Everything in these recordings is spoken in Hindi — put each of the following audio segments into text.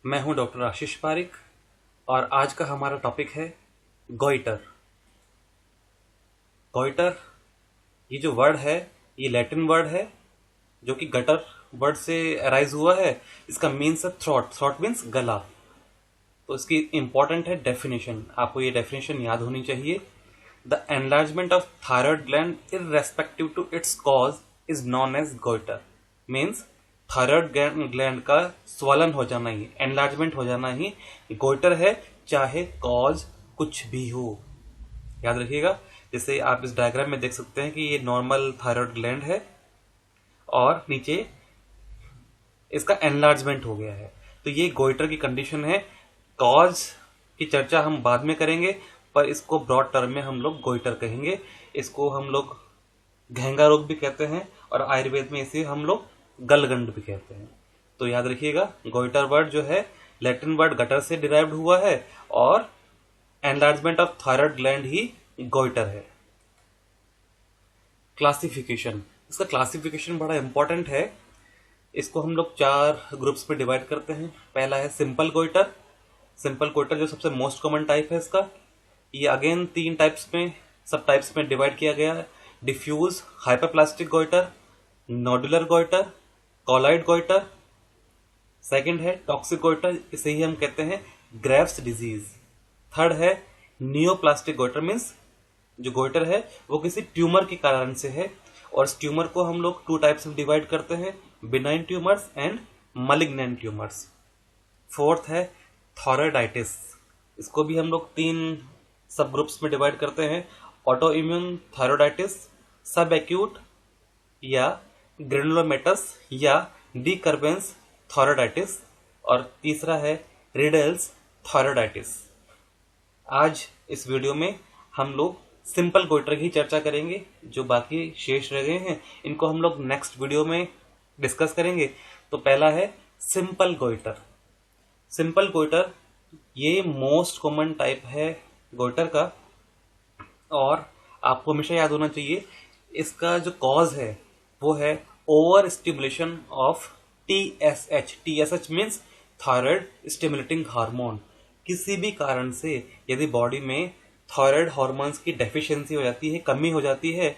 मैं हूं डॉक्टर आशीष पारिक और आज का हमारा टॉपिक है गोइटर। गोइटर ये जो वर्ड है ये लैटिन वर्ड है जो कि गटर वर्ड से अराइज हुआ है। इसका मीन्स है थ्रोट। थ्रोट मीन्स गला। तो इसकी इंपॉर्टेंट है डेफिनेशन, आपको ये डेफिनेशन याद होनी चाहिए। The enlargement of thyroid gland irrespective to its cause is known as goitre. Means thyroid gland का स्वलन हो जाना ही, एनलार्जमेंट हो जाना ही गोइटर है, चाहे कॉज कुछ भी हो। याद रखिएगा, जैसे आप इस डायग्राम में देख सकते हैं कि ये नॉर्मल थायराइड ग्लैंड है और नीचे इसका एनलार्जमेंट हो गया है, तो ये गोइटर की कंडीशन है। कॉज की चर्चा हम बाद में करेंगे, पर इसको ब्रॉड टर्म में हम लोग गोइटर कहेंगे। इसको हम लोग घेंगा रोग भी कहते हैं और आयुर्वेद में इसे हम लोग गलगंड भी कहते हैं। तो याद रखिएगा, गोइटर वर्ड जो है लैटिन वर्ड गटर से डिराइव्ड हुआ है और enlargement of thyroid gland he goitre है। क्लासिफिकेशन, इसका क्लासिफिकेशन बड़ा इंपॉर्टेंट है। इसको हम लोग 4 ग्रुप्स में डिवाइड करते हैं। पहला है सिंपल गोइटर। सिंपल गोइटर जो सबसे मोस्ट कॉमन टाइप है इसका, ये अगेन 3 टाइप्स में, सब टाइप्स में डिवाइड किया गया है। Diffuse hyperplastic goitre, nodular goitre, colloid goitre. Second है टॉक्सिक गोइटर, इसे ही हम कहते हैं ग्रेव्स डिजीज। थर्ड है नियोप्लास्टिक गोइटर, मीन्स जो गोइटर है वो किसी ट्यूमर के कारण से है, और इस ट्यूमर को हम लोग 2 टाइप्स में डिवाइड करते हैं, benign tumours and malignant tumours. Fourth है थॉराइडाइटिस, इसको भी हम लोग 3 सब ग्रुप्स में डिवाइड करते हैं, ऑटो इम्यून थायरोडाइटिस, सब एक्यूट या ग्रेनुलोमेटस या डीकर्बेंस थायरोडाइटिस, और तीसरा है रिडल्स थायरोडाइटिस। आज इस वीडियो में हम लोग सिंपल गोइटर की चर्चा करेंगे। जो बाकी शेष रह गए हैं इनको हम लोग नेक्स्ट वीडियो में डिस्कस करेंगे। तो पहला है सिंपल गोइटर। सिंपल गोइटर ये मोस्ट कॉमन टाइप है गोइटर का, और आपको हमेशा याद होना चाहिए इसका जो कॉज है वो है over stimulation of TSH. TSH means thyroid stimulating hormone. किसी भी कारण से यदि बॉडी में थायराइड हार्मोन्स की डेफिशिएंसी हो जाती है, कमी हो जाती है,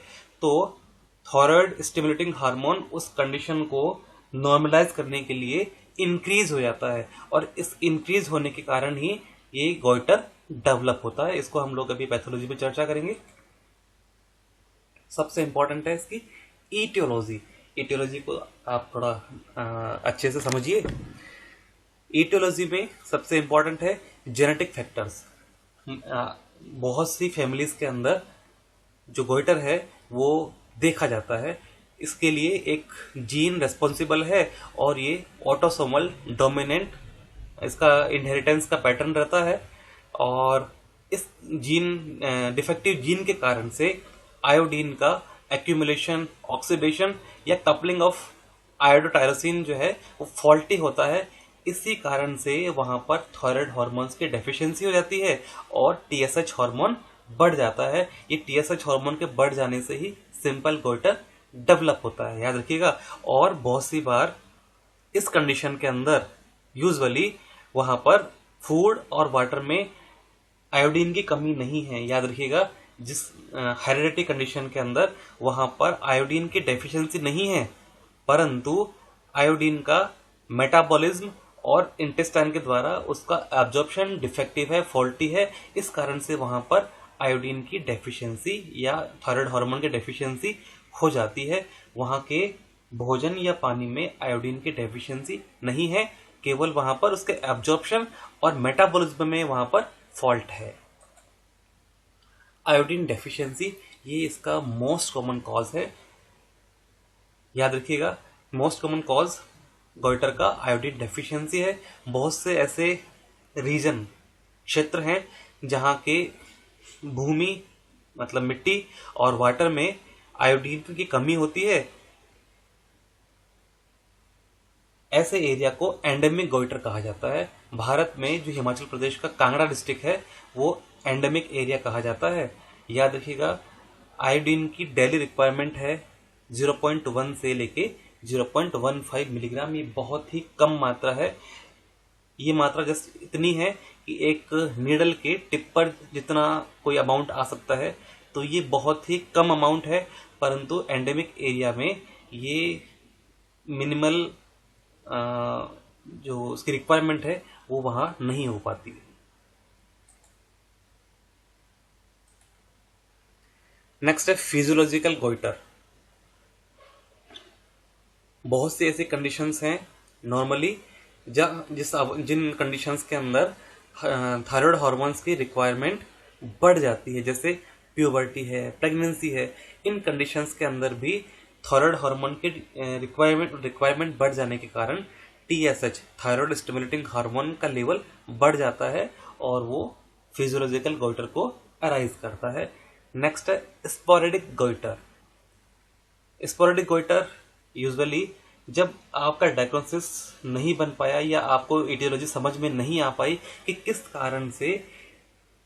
तो थायराइड स्टिमुलेटिंग हार्मोन उस कंडीशन को नॉर्मलाइज करने के लिए इंक्रीज हो जाता है, और इस इंक्रीज होने के कारण ही ये गोइटर डेवलप होता है। इसको हम लोग अभी पैथोलॉजी में चर्चा करेंगे। सबसे इंपॉर्टेंट है इसकी ईटियोलॉजी। ईटियोलॉजी को आप थोड़ा अच्छे से समझिए। ईटियोलॉजी में सबसे इंपॉर्टेंट है जेनेटिक फैक्टर्स। बहुत सी फैमिलीज के अंदर जो गोइटर है वो देखा जाता है, इसके लिए एक जीन रेस्पॉन्सिबल है, और ये ऑटोसोमल डोमिनेंट इसका इनहेरिटेंस का पैटर्न रहता है, और इस जीन डिफेक्टिव जीन के कारण से आयोडीन का एक्यूमुलेशन, ऑक्सीडेशन या कपलिंग ऑफ आयोडोटायरोसिन जो है वो फॉल्टी होता है। इसी कारण से वहां पर थायराइड हार्मोन्स की डेफिशिएंसी हो जाती है और टीएसएच हार्मोन बढ़ जाता है। ये टीएसएच हार्मोन के बढ़ जाने से ही सिंपल गोइटर डेवलप होता है, याद रखिएगा। और बहुत सी बार इस कंडीशन के अंदर यूजुअली वहां पर फूड और वाटर में आयोडीन की कमी नहीं है, याद रखिएगा। जिस हेरिडिटी कंडीशन के अंदर वहां पर आयोडीन की डेफिशिएंसी नहीं है, परंतु आयोडीन का मेटाबॉलिज्म और इंटेस्टाइन के द्वारा उसका एब्जॉर्प्शन डिफेक्टिव है, फॉल्टी है। इस कारण से वहां पर आयोडीन की डेफिशिएंसी या थायराइड हार्मोन की डेफिशिएंसी हो जाती है। वहां के भोजन या पानी में आयोडीन की डेफिशिएंसी नहीं है, केवल वहां पर उसके एब्जॉर्प्शन और मेटाबॉलिज्म में वहां पर फॉल्ट है। आयोडीन डेफिशिएंसी ये इसका मोस्ट कॉमन कॉज है, याद रखिएगा। मोस्ट कॉमन कॉज गोइटर का आयोडीन डेफिशिएंसी है। बहुत से ऐसे रीजन, क्षेत्र हैं जहां के भूमि मतलब मिट्टी और वाटर में आयोडीन की कमी होती है। ऐसे एरिया को एंडेमिक गोइटर कहा जाता है। भारत में जो हिमाचल प्रदेश का कांगड़ा डिस्ट्रिक्ट है वो एंडेमिक एरिया कहा जाता है। याद रखिएगा, आयोडीन की डेली रिक्वायरमेंट है 0.1 से लेके 0.15 मिलीग्राम। ये बहुत ही कम मात्रा है। ये मात्रा जस्ट इतनी है कि एक नीडल के टिप पर जितना कोई अमाउंट आ सकता है, तो ये बहुत ही कम अमाउंट है, परंतु एंडेमिक एरिया में ये मिनिमल जो उसकी रिक्वायरमेंट है वो वहां नहीं हो पाती। नेक्स्ट है फिजियोलॉजिकल गोइटर। बहुत सी ऐसी कंडीशंस हैं नॉर्मली जिन कंडीशंस के अंदर थायराइड हार्मोन्स की रिक्वायरमेंट बढ़ जाती है, जैसे प्यूबर्टी है, प्रेगनेंसी है। इन कंडीशंस के अंदर भी थायराइड हार्मोन की रिक्वायरमेंट बढ़ जाने के कारण टीएसएच, थायराइड स्टिमुलेटिंग हार्मोन का लेवल बढ़ जाता है और वो फिजियोलॉजिकल गोइटर को अराइज करता है। नेक्स्ट है sporadic goitre. Sporadic goitre usually जब आपका डायग्नोसिस नहीं बन पाया या आपको एटियोलॉजी समझ में नहीं आ पाई कि किस कारण से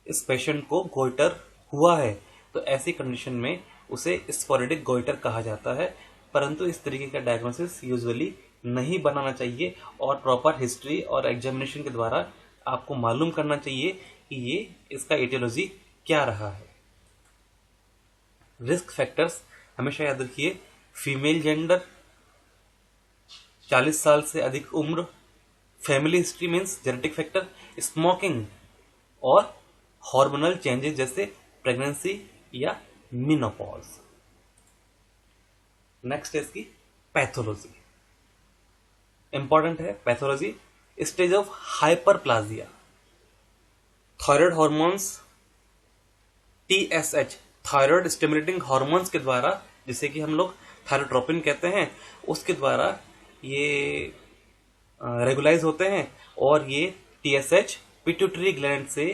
इस पेशेंट को गोइटर हुआ है, तो ऐसी कंडीशन में उसे स्पोरेडिक गोइटर कहा जाता है। परंतु इस तरीके का डायग्नोसिस यूजुअली नहीं बनाना चाहिए और प्रॉपर हिस्ट्री और एग्जामिनेशन के द्वारा आपको मालूम करना चाहिए कि ये इसका एटियोलॉजी क्या रहा है। रिस्क फैक्टर्स हमेशा याद रखिए, फीमेल जेंडर, 40 साल से अधिक उम्र, family history means genetic factor, smoking और हार्मोनल चेंजेस जैसे प्रेगनेंसी या मेनोपॉज। नेक्स्ट है इसकी पैथोलॉजी। इंपॉर्टेंट है pathology. Stage of hyperplasia. Thyroid hormones TSH, thyroid stimulating hormones के द्वारा, जिसे कि हम लोग थायरोट्रोपिन कहते हैं, उसके द्वारा ये रेगुलाइज होते हैं और ये टीएसएच पिट्यूटरी ग्लैंड से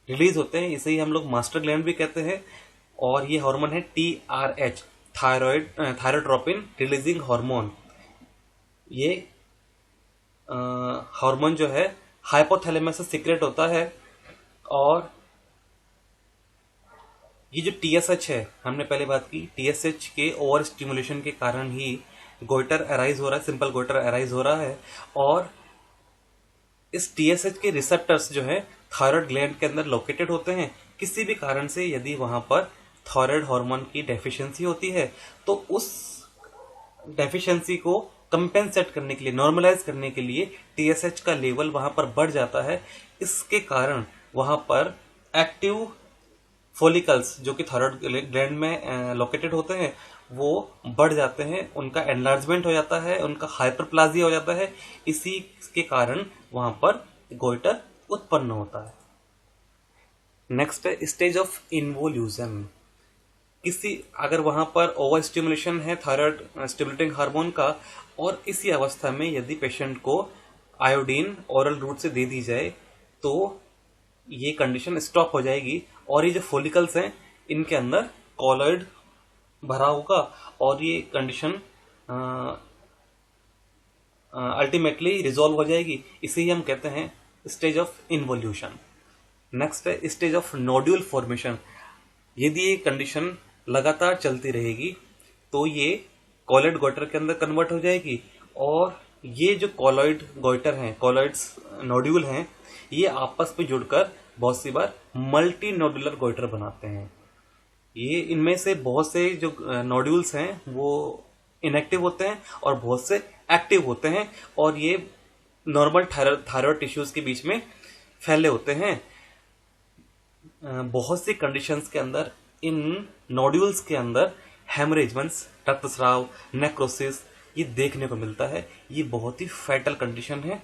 रिलीज होते हैं। इसे ही हम लोग मास्टर ग्लैंड भी कहते हैं। और ये हार्मोन है टीआरएच, थायरोट्रोपिन रिलीजिंग हार्मोन। ये हार्मोन जो है हाइपोथैलेमस से सीक्रेट होता है। और ये जो टीएसएच है, हमने पहले बात की, टीएसएच के ओवर स्टिमुलेशन के कारण ही गोइटर अराइज हो रहा है, सिंपल गोइटर अराइज हो रहा है। और इस टीएसएच के रिसेप्टर्स जो है थायराइड ग्लैंड के अंदर लोकेटेड होते हैं। किसी भी कारण से यदि वहां पर थायराइड हार्मोन की डेफिशिएंसी होती है, तो उस डेफिशिएंसी को कंपेंसेट करने के लिए, नॉर्मलाइज करने के लिए टीएसएच का लेवल वहां पर बढ़ जाता है। इसके कारण वहां पर एक्टिव फोलिकल्स जो कि थायराइड ग्लैंड में लोकेटेड होते हैं वो बढ़ जाते हैं, उनका एनलार्जमेंट हो जाता है, उनका हाइपरप्लाजिया हो जाता है। इसी के कारण वहां पर गोइटर उत्पन्न होता है। नेक्स्ट है स्टेज ऑफ इन्वोल्यूशन। अगर वहां पर ओवर स्टिमुलेशन है थायराइड स्टिमुलेटिंग हार्मोन का, और इसी अवस्था में यदि पेशेंट को आयोडीन ओरल रूट से दे दी जाए, तो ये कंडीशन स्टॉप हो जाएगी और ये जो फोलिकल्स हैं इनके अंदर कॉलॉइड भरा होगा और ये कंडीशन अल्टीमेटली रिजॉल्व हो जाएगी। इसे ही हम कहते हैं स्टेज ऑफ इन्वोल्यूशन। नेक्स्ट है स्टेज ऑफ नोड्यूल फॉर्मेशन। यदि ये कंडीशन लगातार चलती रहेगी तो ये कॉलॉइड गोइटर के अंदर कन्वर्ट हो जाएगी और ये जो कॉलॉइड गोइटर हैं, कॉलॉइड्स नोड्यूल हैं, ये आपस में जुड़कर बहुत सी बार मल्टी नोडुलर गोइटर बनाते हैं। ये इनमें से बहुत से जो नोड्यूल्स हैं वो इनएक्टिव होते हैं और बहुत से एक्टिव होते हैं और ये नॉर्मल थायराइड टिश्यूज के बीच में फैले होते हैं। बहुत सी कंडीशंस के अंदर इन नोड्यूल्स के अंदर हेमरेज मींस रक्तस्राव, नेक्रोसिस ये देखने को मिलता है। ये बहुत ही फैटल कंडीशन है।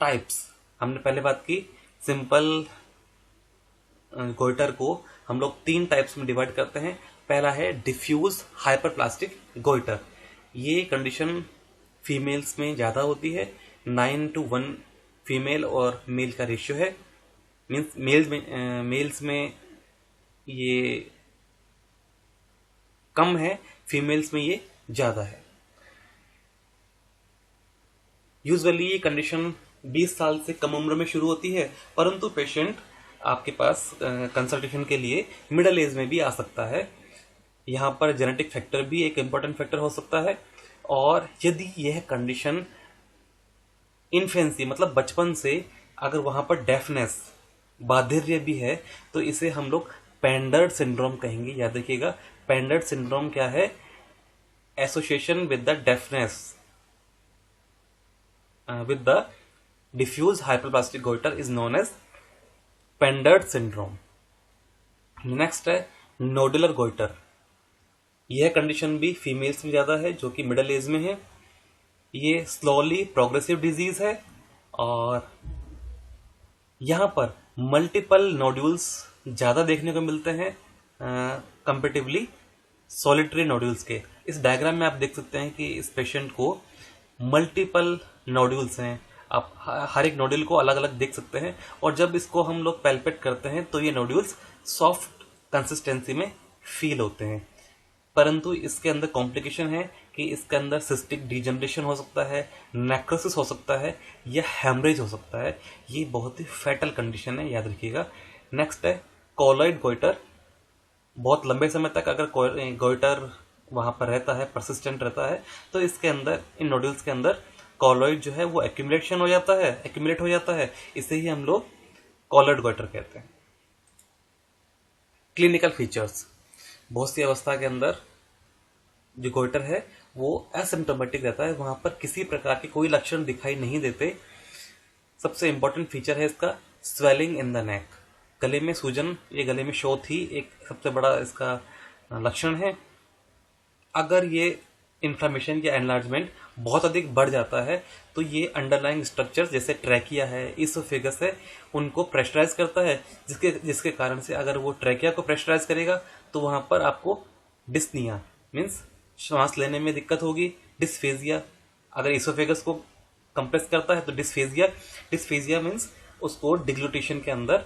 टाइप्स हमने पहले बात की, सिंपल गोइटर को हम लोग 3 टाइप्स में डिवाइड करते हैं। पहला है डिफ्यूज हाइपरप्लास्टिक गोइटर। ये कंडीशन फीमेल्स में ज्यादा होती है, 9:1 फीमेल और मेल का रेशियो है। मीन्स मेल्स में ये कम है, फीमेल्स में ये ज्यादा है। यूजुअली ये कंडीशन 20 साल से कम उम्र में शुरू होती है, परंतु पेशेंट आपके पास कंसल्टेशन के लिए मिडिल एज में भी आ सकता है। यहाँ पर जेनेटिक फैक्टर भी एक इम्पोर्टेंट फैक्टर हो सकता है। और यदि यह कंडीशन इन्फेंसी मतलब बचपन से अगर वहां पर डेफनेस बाधिर्य भी है तो इसे हम लोग पेंडर्ड सिंड्रोम कहेंगे। याद रखिएगा, पेंडर्ड सिंड्रोम क्या है? Association with the deafness with the diffuse hyperplastic goiter is known as Pendred syndrome. Next है नोडुलर गोइटर। यह कंडीशन भी फीमेल्स में ज्यादा है जो कि मिडिल एज में है। ये स्लोली प्रोग्रेसिव डिजीज है और यहां पर मल्टीपल नोड्यूल्स ज्यादा देखने को मिलते हैं कंपेरेटिवली सॉलिटरी नोड्यूल्स के। इस डायग्राम में आप देख सकते हैं कि इस पेशेंट को मल्टीपल नोड्यूल्स हैं। आप हर एक नोड्यूल को अलग अलग देख सकते हैं और जब इसको हम लोग पैल्पेट करते हैं तो ये नोड्यूल्स सॉफ्ट कंसिस्टेंसी में फील होते हैं, परंतु इसके अंदर कॉम्प्लिकेशन है कि इसके अंदर सिस्टिक डिजनरेशन हो सकता है, नेक्रोसिस हो सकता है या हेमरेज हो सकता है। ये बहुत ही फैटल कंडीशन है, याद रखिएगा। नेक्स्ट है कॉलॉइड गोइटर। बहुत लंबे समय तक अगर गोइटर वहां पर रहता है, परसिस्टेंट रहता है, तो इसके अंदर इन नोड्यूल्स के अंदर कॉलॉइड जो है वो एक्यूमुलेट हो जाता है। इसे ही हम लोग कॉलॉइड गोइटर कहते हैं। क्लिनिकल फीचर्स, बहुत सी अवस्था के अंदर जो गोइटर है वो एसिम्प्टोमेटिक रहता है, वहां पर किसी प्रकार के कोई लक्षण दिखाई नहीं देते। सबसे इंपॉर्टेंट फीचर है इसका स्वेलिंग इन द नेक, गले में सूजन, ये गले में शोथ ही एक सबसे बड़ा इसका लक्षण है। अगर ये इन्फ्लामेशन या एनलार्जमेंट बहुत अधिक बढ़ जाता है तो ये अंडरलाइंग स्ट्रक्चर्स जैसे ट्रैकिया है, इसोफेगस है, उनको प्रेशराइज करता है, जिसके कारण से अगर वो ट्रैकिया को प्रेशराइज करेगा तो वहां पर आपको डिस्निया मीन्स श्वास लेने में दिक्कत होगी। डिस्फेजिया, अगर इसोफेगस को कंप्रेस करता है तो डिस्फेजिया मीन्स उसको डिग्लूटेशन के अंदर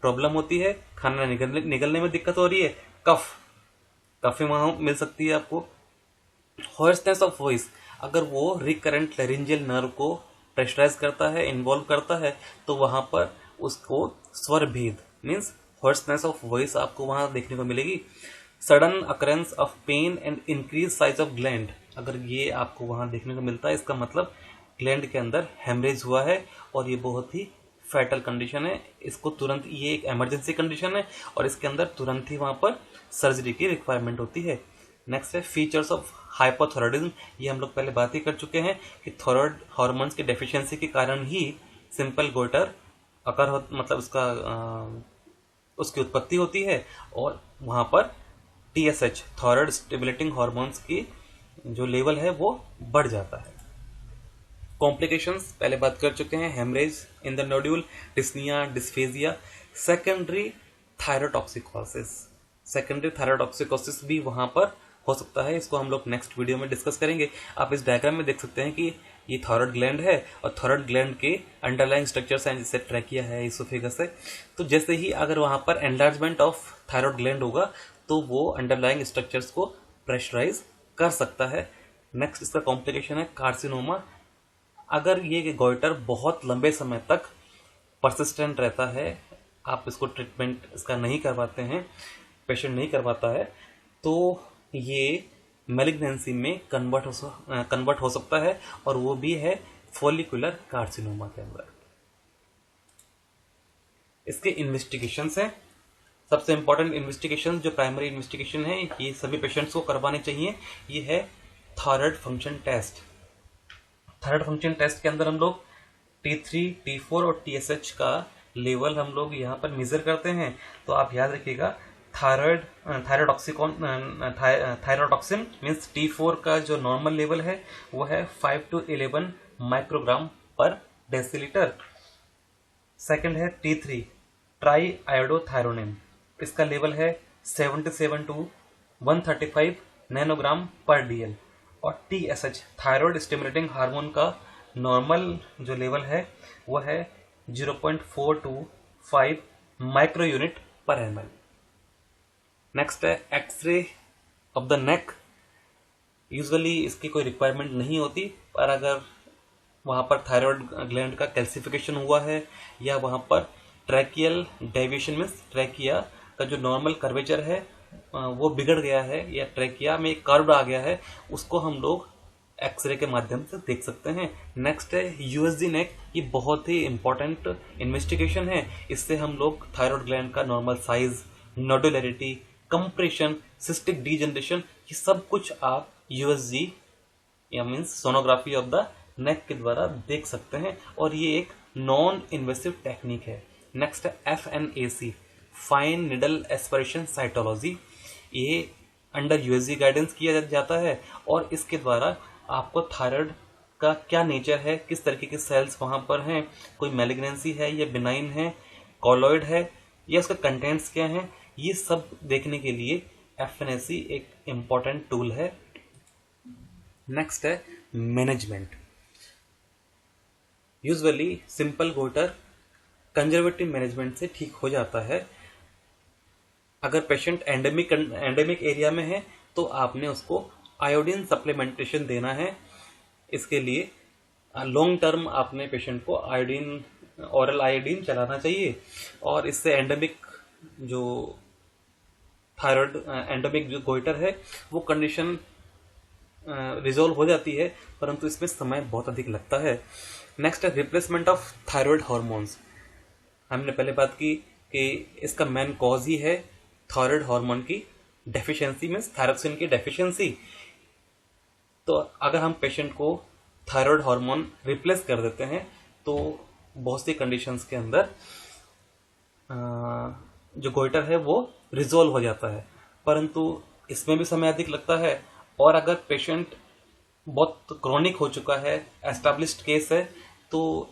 प्रॉब्लम होती है, खाना निगलने में दिक्कत हो रही है। कफ वहां मिल सकती है आपको। हॉर्सनेस ऑफ वॉइस, अगर वो रिकरेंट लेरिंजियल नर्व को प्रेशराइज करता है, इन्वॉल्व करता है, तो वहां पर उसको स्वर भेद मीन्स हॉर्सनेस ऑफ वॉइस आपको वहां देखने को मिलेगी। Sudden occurrence of pain and increase size of gland, अगर ये आपको वहां देखने को मिलता है, इसका मतलब ग्लैंड के अंदर हेमरेज हुआ है और ये बहुत ही फैटल कंडीशन है। इसको तुरंत, ये एक इमरजेंसी कंडीशन है और इसके अंदर तुरंत ही वहां पर सर्जरी की रिक्वायरमेंट होती है। नेक्स्ट है फीचर्स ऑफ हाइपोथायरॉयडिज्म। ये हम लोग पहले बात ही कर चुके हैं कि थायराइड हार्मोन्स की डेफिशिएंसी के कारण ही सिंपल गोइटर मतलब उसकी उत्पत्ति होती है और वहां पर TSH थायराइड स्टिमुलेटिंग हार्मोन्स की जो लेवल है वो बढ़ जाता है। कॉम्प्लिकेशंस पहले बात कर चुके हैं, haemorrhage in the nodule, dyspnoea, dysphagia, secondary thyrotoxicosis भी वहां पर हो सकता है। इसको हम लोग नेक्स्ट वीडियो में डिस्कस करेंगे। आप इस डायग्राम में देख सकते हैं कि ये थायराइड ग्लैंड है और थायराइड ग्लैंड के अंडरलाइंग स्ट्रक्चर्स हैं, जैसे ट्रैकिया है, इसोफेगस है। तो जैसे ही अगर वहां पर एनलार्जमेंट ऑफ थायराइड ग्लैंड होगा तो वो अंडरलाइंग स्ट्रक्चर्स को प्रेशराइज कर सकता है। नेक्स्ट इसका कॉम्प्लिकेशन है कार्सिनोमा। अगर ये गोइटर बहुत लंबे समय तक परसिस्टेंट रहता है, आप इसको ट्रीटमेंट इसका नहीं करवाते हैं, पेशेंट नहीं करवाता है, तो ये मैलिग्नेंसी में कन्वर्ट हो सकता है और वो भी है फॉलिकुलर कार्सिनोमा के अंदर। इसके इन्वेस्टिगेशंस हैं। सबसे इंपॉर्टेंट इन्वेस्टिगेशन जो प्राइमरी इन्वेस्टिगेशन है, ये सभी पेशेंट्स को करवाने चाहिए। ये है thyroid function test. Thyroid function test के अंदर हम लोग T3, T4 और TSH का लेवल हम लोग यहाँ पर मेजर करते हैं। तो आप याद रखिएगा, थायरोटॉक्सिन मीन्स T4 का जो नॉर्मल लेवल है वो है 5 to 11 माइक्रोग्राम पर डेसीलीटर। सेकंड है T3 ट्राई आयोडोथायरोनिन, इसका लेवल है 77 to 135 नैनोग्राम पर DL। और TSH थायराइड स्टिमुलेटिंग हार्मोन का नॉर्मल जो लेवल है वो है 0.4 to 5 माइक्रो यूनिट पर ml। नेक्स्ट है x-ray of the neck. Usually इसकी कोई रिक्वायरमेंट नहीं होती, पर अगर वहां पर थायराइड ग्लैंड का कैल्सिफिकेशन हुआ है या वहां पर ट्रैकियल डेविएशन मीन्स ट्रैकिया का जो नॉर्मल कर्वेचर है वो बिगड़ गया है या ट्रैकिया में कर्व आ गया है, उसको हम लोग एक्सरे के माध्यम से देख सकते हैं। नेक्स्ट है यूएसजी नेक। ये बहुत ही इंपॉर्टेंट इन्वेस्टिगेशन है। इससे हम लोग थायराइड ग्लैंड का normal size, nodularity, compression, cystic degeneration, ये सब कुछ आप यूएसजी या means sonography of the neck के द्वारा देख सकते हैं, और ये एक नॉन इन्वेसिव टेक्निक है। नेक्स्ट है FNAC, fine needle aspiration cytology. ये अंडर यूएसजी गाइडेंस किया जाता है, और इसके द्वारा आपको थायराइड का क्या नेचर है, किस तरीके के सेल्स वहां पर हैं, कोई मैलिग्नेंसी है या बिनाइन है, कॉलॉइड है या उसका कंटेंट्स क्या है, ये सब देखने के लिए FNAC एक इम्पॉर्टेंट टूल है। नेक्स्ट है management. Usually simple goitre conservative management से ठीक हो जाता है। अगर पेशेंट एंडेमिक एरिया में है तो आपने उसको आयोडीन सप्लीमेंटेशन देना है। इसके लिए लॉन्ग टर्म आपने पेशेंट को आयोडीन, ऑरल आयोडीन चलाना चाहिए, और इससे एंडेमिक जो थायराइड एंडेमिक जो गोइटर है वो कंडीशन रिजोल्व हो जाती है, परंतु इसमें समय बहुत अधिक लगता है। नेक्स्ट है रिप्लेसमेंट ऑफ थायराइड हार्मोन्स। हमने पहले बात की कि इसका मेन कॉज ही है थायराइड हार्मोन की डेफिशिएंसी, मीन्स थायरोक्सिन की डेफिशिएंसी। तो अगर हम पेशेंट को थायराइड हार्मोन रिप्लेस कर देते हैं तो बहुत सी कंडीशंस के अंदर जो गोइटर है वो रिजोल्व हो जाता है, परंतु इसमें भी समय अधिक लगता है। और अगर पेशेंट बहुत क्रॉनिक हो चुका है, एस्टैब्लिश्ड केस है, तो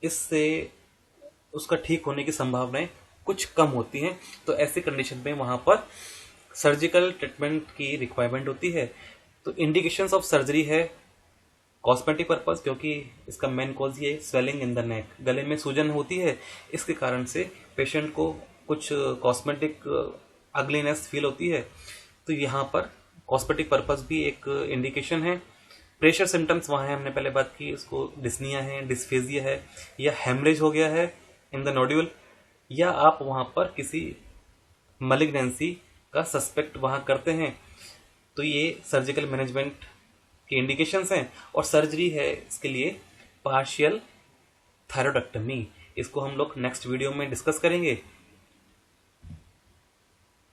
इससे उसका ठीक होने की संभावनाएं कुछ कम होती हैं। तो ऐसी कंडीशन में वहां पर सर्जिकल ट्रीटमेंट की रिक्वायरमेंट होती है। तो इंडिकेशंस ऑफ सर्जरी है कॉस्मेटिक पर्पस, क्योंकि इसका मेन कॉज ये स्वेलिंग इन द नेक, गले में सूजन होती है, इसके कारण से पेशेंट को कुछ कॉस्मेटिक अगलीनेस फील होती है, तो यहाँ पर कॉस्मेटिक पर्पस भी एक इंडिकेशन है। प्रेशर सिम्टम्स वहाँ है, हमने पहले बात की, उसको डिस्निया है, डिस्फेजिया है, या हेमरेज हो गया है इन द नोड्यूल, या आप वहाँ पर किसी मलिग्नेंसी का सस्पेक्ट वहाँ करते हैं, तो ये सर्जिकल मैनेजमेंट के इंडिकेशंस हैं। और सर्जरी है इसके लिए पार्शियल थायरोइडेक्टमी। इसको हम लोग नेक्स्ट वीडियो में डिस्कस करेंगे।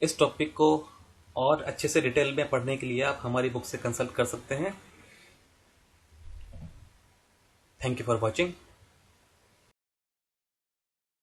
इस टॉपिक को और अच्छे से डिटेल में पढ़ने के लिए आप हमारी बुक से कंसल्ट कर सकते हैं। Thank you for watching.